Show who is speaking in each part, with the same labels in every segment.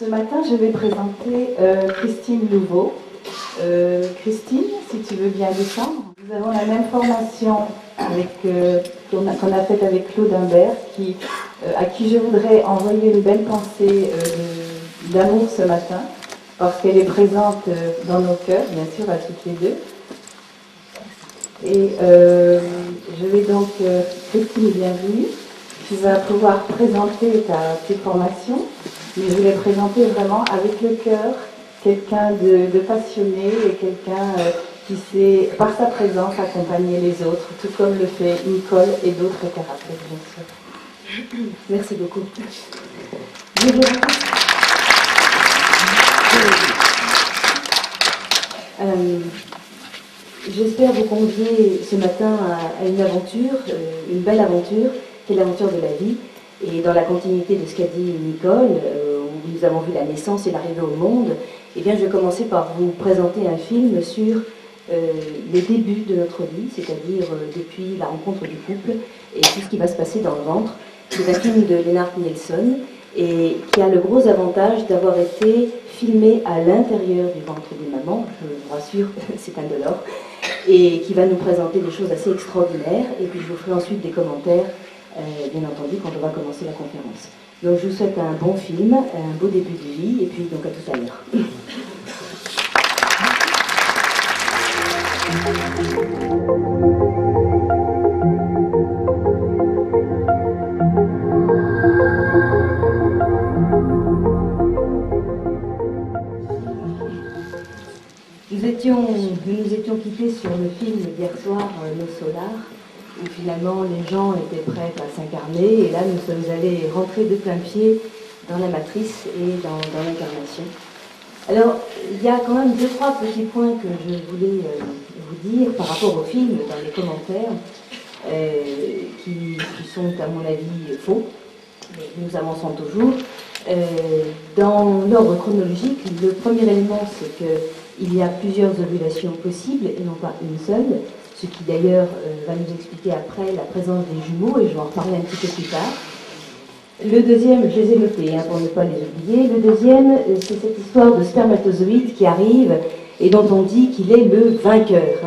Speaker 1: Ce matin, je vais présenter Christine Louveau. Christine, si tu veux bien descendre. Nous avons la même formation qu'on a faite avec Claude Imbert, à qui je voudrais envoyer une belle pensée d'amour ce matin, parce qu'elle est présente dans nos cœurs, bien sûr, à toutes les deux. Et je vais donc, Christine, bienvenue. Tu vas pouvoir présenter tes formations, mais je vais présenter vraiment avec le cœur quelqu'un de passionné et quelqu'un qui sait, par sa présence, accompagner les autres, tout comme le fait Nicole et d'autres thérapeutes, bien sûr.
Speaker 2: Merci beaucoup. J'espère vous convier ce matin à une aventure, une belle aventure, qui est l'aventure de la vie. Et dans la continuité de ce qu'a dit Nicole, où nous avons vu la naissance et l'arrivée au monde, eh bien, je vais commencer par vous présenter un film sur les débuts de notre vie, c'est-à-dire depuis la rencontre du couple et tout ce qui va se passer dans le ventre. C'est un film de Lennart Nielsen et qui a le gros avantage d'avoir été filmé à l'intérieur du ventre d'une maman, je vous rassure, c'est indolore, et qui va nous présenter des choses assez extraordinaires. Et puis je vous ferai ensuite des commentaires, bien entendu, quand on va commencer la conférence. Donc je vous souhaite un bon film, un beau début de vie, et puis donc à tout à l'heure. Nous nous étions quittés sur le film d'hier soir, Le Solar, où finalement les gens étaient prêts à s'incarner, et là nous sommes allés rentrer de plein pied dans la matrice et dans l'incarnation. Alors, il y a quand même 2-3 petits points que je voulais vous dire par rapport au film dans les commentaires, qui sont à mon avis faux, mais nous avançons toujours. Dans l'ordre chronologique, le premier élément, c'est qu'il y a plusieurs ovulations possibles et non pas une seule, ce qui d'ailleurs va nous expliquer après la présence des jumeaux, et je vais en reparler un petit peu plus tard. Le deuxième, je les ai notés pour ne pas les oublier, le deuxième, c'est cette histoire de spermatozoïde qui arrive et dont on dit qu'il est le vainqueur,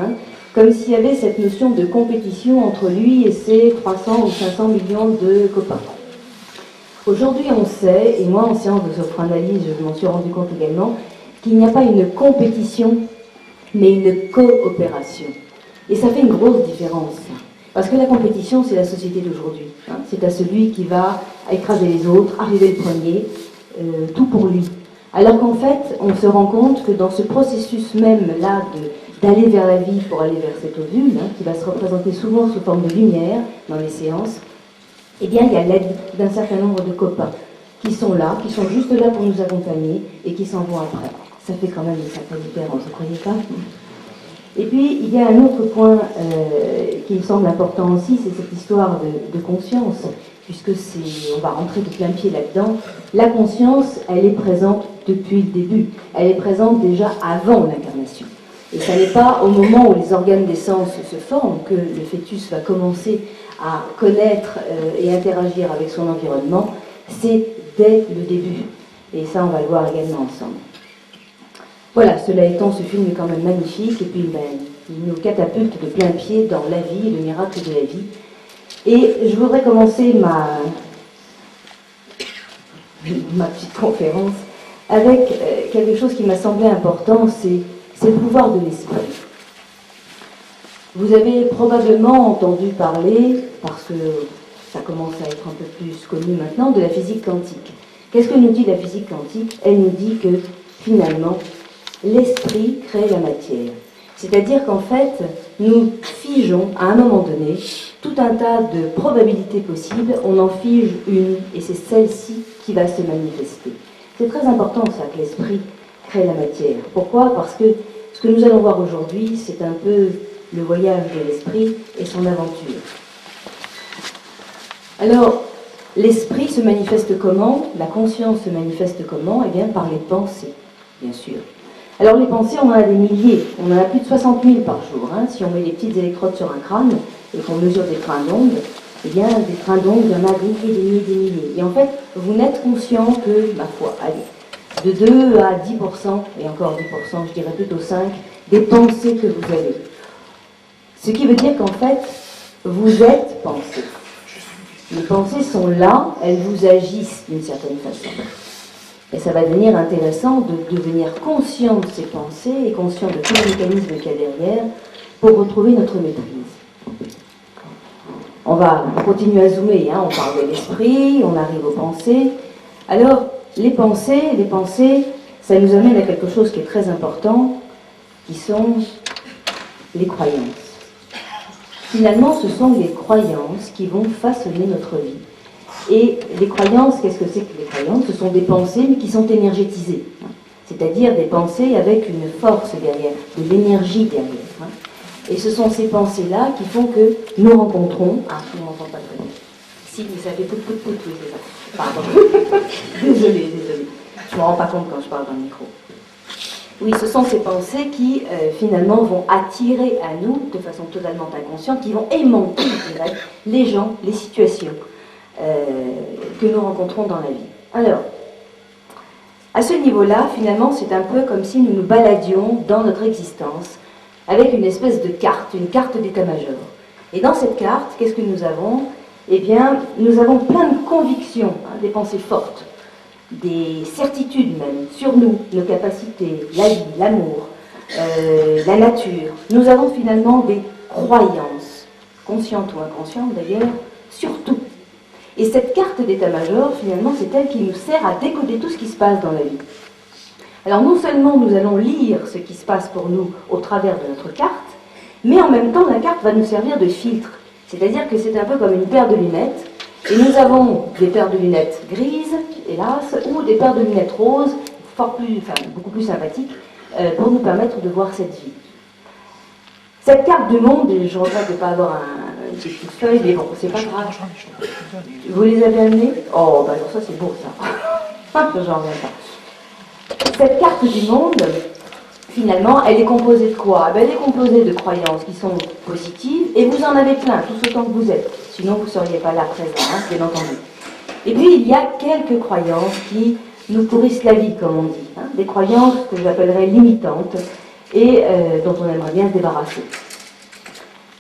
Speaker 2: comme s'il y avait cette notion de compétition entre lui et ses 300 ou 500 millions de copains. Aujourd'hui, on sait, et moi en séance de sophroanalyse, je m'en suis rendu compte également, qu'il n'y a pas une compétition, mais une coopération. Et ça fait une grosse différence. Parce que la compétition, c'est la société d'aujourd'hui. C'est à celui qui va écraser les autres, arriver le premier, tout pour lui. Alors qu'en fait, on se rend compte que dans ce processus même-là d'aller vers la vie pour aller vers cet ovule, qui va se représenter souvent sous forme de lumière dans les séances, eh bien, il y a l'aide d'un certain nombre de copains qui sont là, qui sont juste là pour nous accompagner et qui s'en vont après. Ça fait quand même une certaine différence, vous ne croyez pas ? Et puis, il y a un autre point qui me semble important aussi, c'est cette histoire de conscience, puisque on va rentrer de plein pied là-dedans. La conscience, elle est présente depuis le début. Elle est présente déjà avant l'incarnation. Et ça n'est pas au moment où les organes d'essence se forment que le fœtus va commencer à connaître et interagir avec son environnement. C'est dès le début. Et ça, on va le voir également ensemble. Voilà, cela étant, ce film est quand même magnifique, et puis il nous catapulte de plein pied dans la vie, le miracle de la vie. Et je voudrais commencer ma petite conférence avec quelque chose qui m'a semblé important, c'est le pouvoir de l'esprit. Vous avez probablement entendu parler, parce que ça commence à être un peu plus connu maintenant, de la physique quantique. Qu'est-ce que nous dit la physique quantique ? Elle nous dit que, finalement, l'esprit crée la matière. C'est-à-dire qu'en fait, nous figeons, à un moment donné, tout un tas de probabilités possibles, on en fige une, et c'est celle-ci qui va se manifester. C'est très important, ça, que l'esprit crée la matière. Pourquoi ? Parce que ce que nous allons voir aujourd'hui, c'est un peu le voyage de l'esprit et son aventure. Alors, l'esprit se manifeste comment ? La conscience se manifeste comment ? Eh bien, par les pensées, bien sûr. Alors les pensées, on en a des milliers, on en a plus de 60 000 par jour. Si on met des petites électrodes sur un crâne et qu'on mesure des trains d'ondes, eh bien des trains d'ondes, il y en a des milliers, des milliers, des milliers. Et en fait, vous n'êtes conscient que, ma foi, allez, de 2 à 10%, et encore 10%, je dirais plutôt 5%, des pensées que vous avez. Ce qui veut dire qu'en fait, vous êtes pensé. Les pensées sont là, elles vous agissent d'une certaine façon. Et ça va devenir intéressant de devenir conscient de ces pensées et conscient de tous les mécanismes qu'il y a derrière pour retrouver notre maîtrise. On va continuer à zoomer, hein. On parle de l'esprit, on arrive aux pensées. Alors, les pensées, ça nous amène à quelque chose qui est très important, qui sont les croyances. Finalement, ce sont les croyances qui vont façonner notre vie. Et les croyances, qu'est-ce que c'est que les croyances? Ce sont des pensées, mais qui sont énergétisées. C'est-à-dire des pensées avec une force derrière, de l'énergie derrière. Et ce sont ces pensées-là qui font que nous rencontrons... Ah, je ne m'entends pas très bien. Si, mais ça fait tout, oui, c'est ça. Pardon. Désolée. Je ne me rends pas compte quand je parle dans le micro. Oui, ce sont ces pensées qui, finalement, vont attirer à nous, de façon totalement inconsciente, qui vont aimanter, je dirais, les gens, les situations que nous rencontrons dans la vie. Alors, à ce niveau-là, finalement, c'est un peu comme si nous nous baladions dans notre existence avec une espèce de carte, une carte d'état-major. Et dans cette carte, qu'est-ce que nous avons? Eh bien, nous avons plein de convictions, hein, des pensées fortes, des certitudes même, sur nous, nos capacités, la vie, l'amour, la nature. Nous avons finalement des croyances, conscientes ou inconscientes d'ailleurs, sur tout. Et cette carte d'état-major, finalement, c'est elle qui nous sert à décoder tout ce qui se passe dans la vie. Alors non seulement nous allons lire ce qui se passe pour nous au travers de notre carte, mais en même temps la carte va nous servir de filtre. C'est-à-dire que c'est un peu comme une paire de lunettes, et nous avons des paires de lunettes grises, hélas, ou des paires de lunettes roses, beaucoup plus sympathiques, pour nous permettre de voir cette vie. Cette carte du monde, et je regrette de ne pas avoir une petite feuille, mais bon, c'est pas grave. Vous les avez amenées? Oh, bah alors ça c'est beau ça. J'en reviens pas. Cette carte du monde, finalement, elle est composée de quoi? Elle est composée de croyances qui sont positives, et vous en avez plein, tous autant que vous êtes. Sinon, vous ne seriez pas là présent, hein, bien entendu. Et puis, il y a quelques croyances qui nous pourrissent la vie, comme on dit. Hein, des croyances que j'appellerais limitantes, et dont on aimerait bien se débarrasser.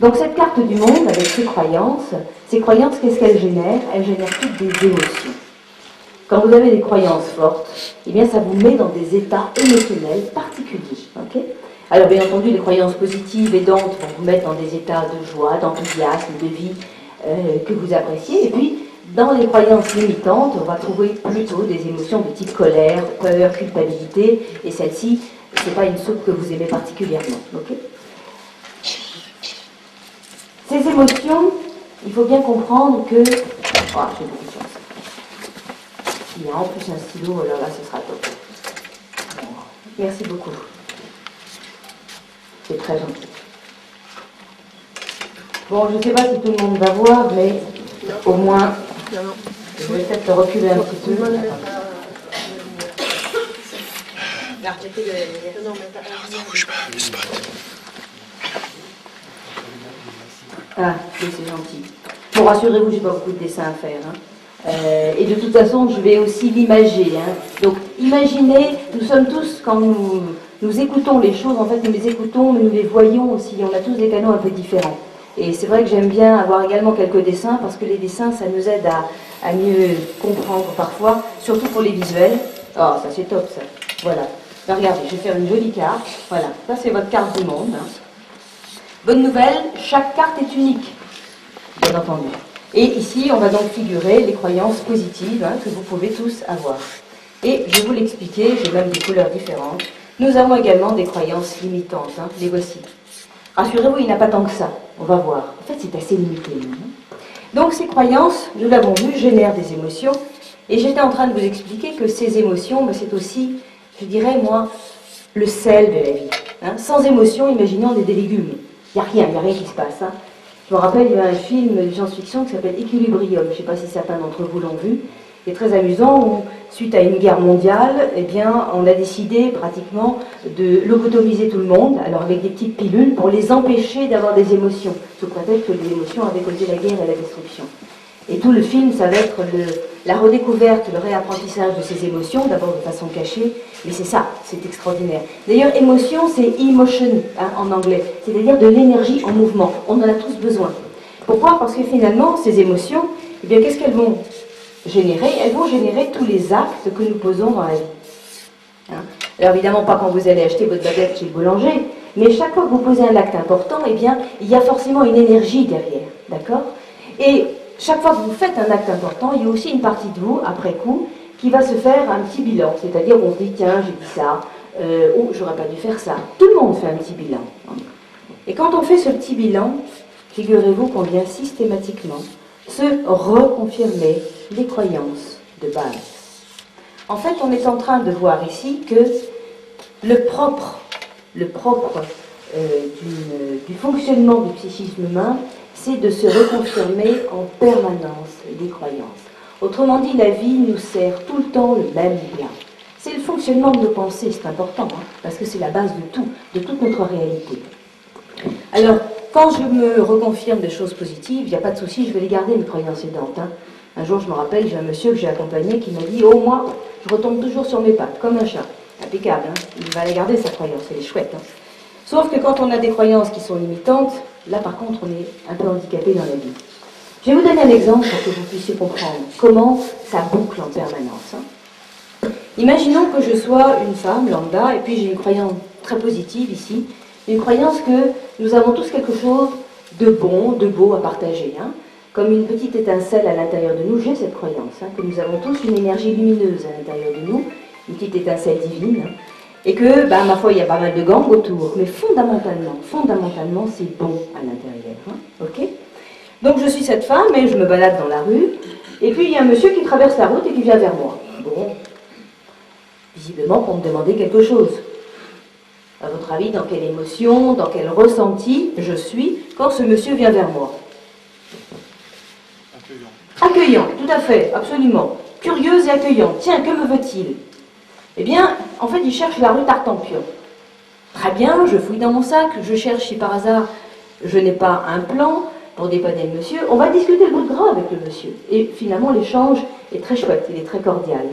Speaker 2: Donc, cette carte du monde, avec ces croyances, qu'est-ce qu'elles génèrent? Elles génèrent toutes des émotions. Quand vous avez des croyances fortes, eh bien ça vous met dans des états émotionnels particuliers. Okay? Alors bien entendu, les croyances positives aidantes vont vous mettre dans des états de joie, d'enthousiasme, de vie que vous appréciez. Et puis, dans les croyances limitantes, on va trouver plutôt des émotions de type colère, peur, culpabilité. Et celle-ci, ce n'est pas une soupe que vous aimez particulièrement. Okay? Ces émotions, il faut bien comprendre que... Oh, j'ai beaucoup de chance. Il y a en plus un stylo, alors là, ce sera top. Merci beaucoup. C'est très gentil. Bon, je ne sais pas si tout le monde va voir, mais au moins, je vais peut-être reculer un petit peu. Ah, oui, c'est gentil. Bon, rassurez-vous, j'ai pas beaucoup de dessins à faire. Hein. Et de toute façon, je vais aussi l'imager. Hein. Donc, imaginez, nous sommes tous, quand nous écoutons les choses, en fait, nous les écoutons, mais nous les voyons aussi. On a tous des canaux un peu différents. Et c'est vrai que j'aime bien avoir également quelques dessins, parce que les dessins, ça nous aide à mieux comprendre parfois, surtout pour les visuels. Oh, ça c'est top, ça. Voilà. Alors, regardez, je vais faire une jolie carte. Voilà, ça c'est votre carte du monde. Hein. Bonne nouvelle, chaque carte est unique, bien entendu. Et ici, on va donc figurer les croyances positives que vous pouvez tous avoir. Et je vais vous l'expliquer, j'ai même des couleurs différentes. Nous avons également des croyances limitantes, les voici. Rassurez-vous, il n'y en a pas tant que ça, on va voir. En fait, c'est assez limité. Donc ces croyances, nous l'avons vu, génèrent des émotions. Et j'étais en train de vous expliquer que ces émotions, c'est aussi, je dirais moi, le sel de la vie. Sans émotion, imaginons on est des légumes. Il n'y a rien qui se passe. Je me rappelle, il y avait un film de science-fiction qui s'appelle Equilibrium. Je ne sais pas si certains d'entre vous l'ont vu. C'est très amusant où, suite à une guerre mondiale, eh bien, on a décidé pratiquement de lobotomiser tout le monde, alors avec des petites pilules, pour les empêcher d'avoir des émotions, sous prétexte que les émotions avaient causé la guerre et la destruction. Et tout le film, ça va être la redécouverte, le réapprentissage de ces émotions, d'abord de façon cachée, mais c'est ça, c'est extraordinaire. D'ailleurs, émotion, c'est emotion hein, en anglais, c'est-à-dire de l'énergie en mouvement. On en a tous besoin. Pourquoi? Parce que finalement, ces émotions, eh bien, qu'est-ce qu'elles vont générer? Elles vont générer tous les actes que nous posons dans la vie. Hein? Alors évidemment, pas quand vous allez acheter votre baguette chez le boulanger, mais chaque fois que vous posez un acte important, eh bien, il y a forcément une énergie derrière, d'accord? Et chaque fois que vous faites un acte important, il y a aussi une partie de vous, après coup, qui va se faire un petit bilan. C'est-à-dire, on se dit, tiens, j'ai dit ça, oh, j'aurais pas dû faire ça. Tout le monde fait un petit bilan. Et quand on fait ce petit bilan, figurez-vous qu'on vient systématiquement se reconfirmer les croyances de base. En fait, on est en train de voir ici que le propre du fonctionnement du psychisme humain, c'est de se reconfirmer en permanence des croyances. Autrement dit, la vie nous sert tout le temps le même bien. C'est le fonctionnement de nos pensées, c'est important, hein, parce que c'est la base de tout, de toute notre réalité. Alors, quand je me reconfirme des choses positives, il n'y a pas de souci, je vais les garder, mes croyances aidantes. Hein. Un jour, je me rappelle, j'ai un monsieur que j'ai accompagné qui m'a dit « Oh, moi, je retombe toujours sur mes pattes, comme un chat. » Impeccable, hein. Il va aller garder sa croyance, elle est chouette. Hein. Sauf que quand on a des croyances qui sont limitantes, là par contre on est un peu handicapé dans la vie. Je vais vous donner un exemple pour que vous puissiez comprendre comment ça boucle en permanence. Hein. Imaginons que je sois une femme lambda et puis j'ai une croyance très positive ici, une croyance que nous avons tous quelque chose de bon, de beau à partager. Hein. Comme une petite étincelle à l'intérieur de nous, j'ai cette croyance, hein, que nous avons tous une énergie lumineuse à l'intérieur de nous, une petite étincelle divine. Hein. Et que, ben, ma foi, il y a pas mal de gangs autour, mais fondamentalement, c'est bon à l'intérieur. Hein, ok? Donc je suis cette femme et je me balade dans la rue, et puis il y a un monsieur qui traverse la route et qui vient vers moi. Bon, visiblement pour me demander quelque chose. À votre avis, dans quelle émotion, dans quel ressenti je suis quand ce monsieur vient vers moi? Accueillant, tout à fait, absolument. Curieuse et accueillante. Tiens, que me veut-il? Eh bien, en fait, il cherche la rue Tartampion. Très bien, je fouille dans mon sac, je cherche si par hasard je n'ai pas un plan pour dépanner le monsieur. On va discuter le bout de gras avec le monsieur. Et finalement, l'échange est très chouette, il est très cordial.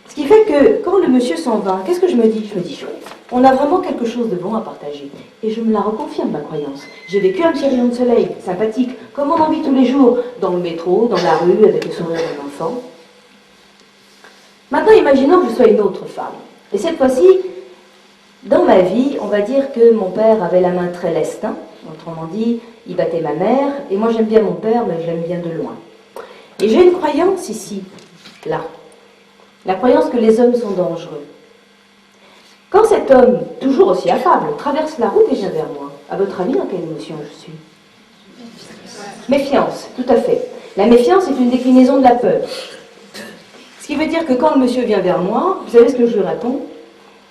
Speaker 2: Ce qui fait que quand le monsieur s'en va, qu'est-ce que je me dis? Je me dis, chouette, on a vraiment quelque chose de bon à partager. Et je me la reconfirme, ma croyance. J'ai vécu un petit rayon de soleil, sympathique, comme on en vit tous les jours, dans le métro, dans la rue, avec le sourire d'un enfant. Maintenant, imaginons que je sois une autre femme. Et cette fois-ci, dans ma vie, on va dire que mon père avait la main très leste. Hein. Autrement dit, il battait ma mère. Et moi, j'aime bien mon père, mais je l'aime bien de loin. Et j'ai une croyance ici, là. La croyance que les hommes sont dangereux. Quand cet homme, toujours aussi affable, traverse la route et vient vers moi, à votre avis, dans quelle émotion je suis? Méfiance, tout à fait. La méfiance est une déclinaison de la peur. Ce qui veut dire que quand le monsieur vient vers moi, vous savez ce que je lui réponds?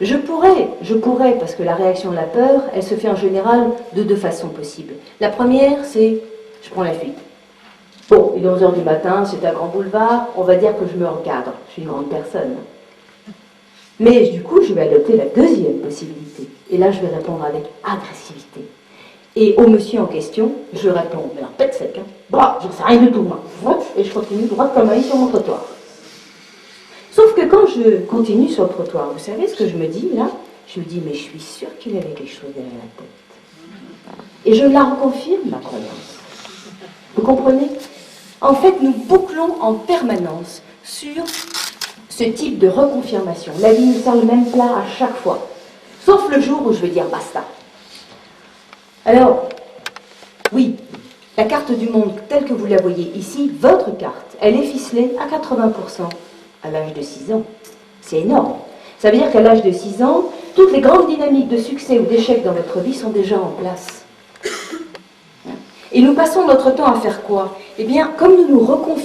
Speaker 2: Je pourrais, parce que la réaction de la peur, elle se fait en général de deux façons possibles. La première, c'est, je prends la fuite. Bon, il est 11h du matin, c'est un grand boulevard, on va dire que je me recadre, je suis une grande personne. Mais du coup, je vais adopter la deuxième possibilité. Et là, je vais répondre avec agressivité. Et au monsieur en question, je réponds, mais alors pète sec, hein. Bah, j'en sais rien du tout, moi. Et je continue droite comme un i sur mon trottoir. Sauf que quand je continue sur le trottoir, vous savez ce que je me dis là? Je me dis, mais je suis sûre qu'il avait quelque chose derrière la tête. Et je la reconfirme, ma croyance. Vous comprenez? En fait, nous bouclons en permanence sur ce type de reconfirmation. La vie nous sert le même plat à chaque fois. Sauf le jour où je vais dire basta. Alors, oui, la carte du monde telle que vous la voyez ici, votre carte, elle est ficelée à 80% à l'âge de 6 ans. C'est énorme. Ça veut dire qu'à l'âge de 6 ans, toutes les grandes dynamiques de succès ou d'échec dans votre vie sont déjà en place. Et nous passons notre temps à faire quoi? Eh bien, comme nous nous reconfirmons